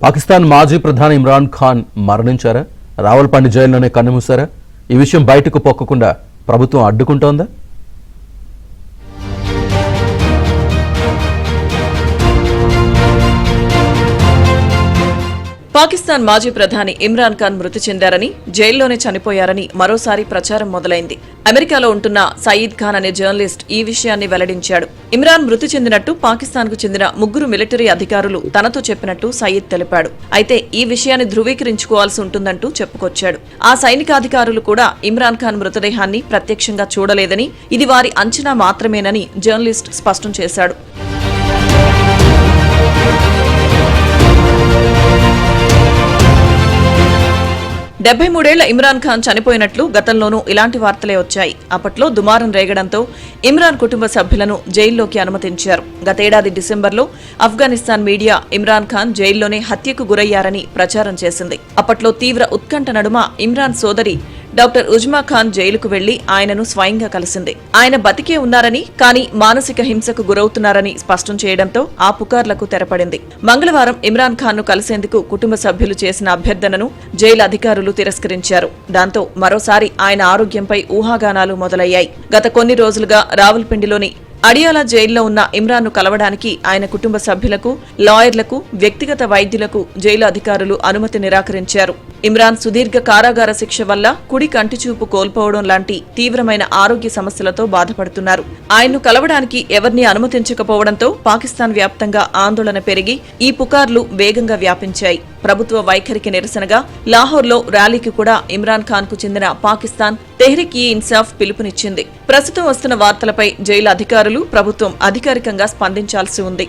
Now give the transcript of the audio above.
పాకిస్తాన్ మాజీ ప్రధాని ఇమ్రాన్ ఖాన్ మరణించారా? రావల్పిండి జైల్లోనే కన్నుమూశారా? ఈ విషయం బయటకు పొక్కకుండా ప్రభుత్వం అడ్డుకుంటోందా? పాకిస్తాన్ మాజీ ప్రధాని ఇమ్రాన్ ఖాన్ మృతి చెందారని, జైల్లోనే చనిపోయారని మరోసారి ప్రచారం మొదలైంది. అమెరికాలో ఉంటున్న సయీద్ ఖాన్ అనే జర్నలిస్ట్ ఈ విషయాన్ని వెల్లడించాడు. ఇమ్రాన్ మృతి చెందినట్టు పాకిస్తాన్ కు చెందిన 3 మిలిటరీ అధికారులు తనతో చెప్పినట్టు సయీద్ తెలిపాడు. అయితే ఈ విషయాన్ని ధృవీకరించుకోవాల్సి ఉంటుందంటూ చెప్పుకొచ్చాడు. ఆ సైనికాధికారులు కూడా ఇమ్రాన్ ఖాన్ మృతదేహాన్ని ప్రత్యక్షంగా చూడలేదని, ఇది వారి అంచనా మాత్రమేనని జర్నలిస్ట్ స్పష్టం చేశాడు. 73 ఏళ్ల ఇమ్రాన్ ఖాన్ చనిపోయినట్లు గతంలోనూ ఇలాంటి వార్తలే వచ్చాయి. అప్పట్లో దుమారం రేగడంతో ఇమ్రాన్ కుటుంబ సభ్యులను జైల్లోకి అనుమతించారు. గతేడాది డిసెంబర్లో ఆఫ్ఘనిస్తాన్ మీడియా ఇమ్రాన్ ఖాన్ జైల్లోనే హత్యకు గురయ్యారని ప్రచారం చేసింది. అప్పట్లో తీవ్ర ఉత్కంఠ నడుమ ఇమ్రాన్ సోదరి డాక్టర్ ఉజ్మా ఖాన్ జైలుకు వెళ్లి ఆయనను స్వయంగా కలిసింది. ఆయన బతికే ఉన్నారని, కానీ మానసిక హింసకు గురవుతున్నారని స్పష్టం చేయడంతో ఆ పుకార్లకు తెరపడింది. మంగళవారం ఇమ్రాన్ ఖాన్ ను కలిసేందుకు కుటుంబ సభ్యులు చేసిన అభ్యర్థనను జైలు అధికారులు తిరస్కరించారు. దాంతో మరోసారి ఆయన ఆరోగ్యంపై ఊహాగానాలు మొదలయ్యాయి. గత కొన్ని రోజులుగా రావల్పిండిలోని అడియాలా జైల్లో ఉన్న ఇమ్రాన్ ను కలవడానికి ఆయన కుటుంబ సభ్యులకు, లాయర్లకు, వ్యక్తిగత వైద్యులకు జైలు అధికారులు అనుమతి నిరాకరించారు. ఇమ్రాన్ సుదీర్ఘ కారాగార శిక్ష వల్ల కుడి కంటిచూపు కోల్పోవడం లాంటి తీవ్రమైన ఆరోగ్య సమస్యలతో బాధపడుతున్నారు. ఆయన్ను కలవడానికి ఎవరినీ అనుమతించకపోవడంతో పాకిస్తాన్ వ్యాప్తంగా ఆందోళన పెరిగి ఈ పుకార్లు వేగంగా వ్యాపించాయి. ప్రభుత్వ వైఖరికి నిరసనగా లాహోర్లో ర్యాలీకి కూడా ఇమ్రాన్ ఖాన్ కు చెందిన పాకిస్తాన్ తెహ్రీక్-ఈ-ఇన్సాఫ్ పిలుపునిచ్చింది. ప్రస్తుతం వస్తున్న వార్తలపై జైలు అధికారులు, ప్రభుత్వం అధికారికంగా స్పందించాల్సి ఉంది.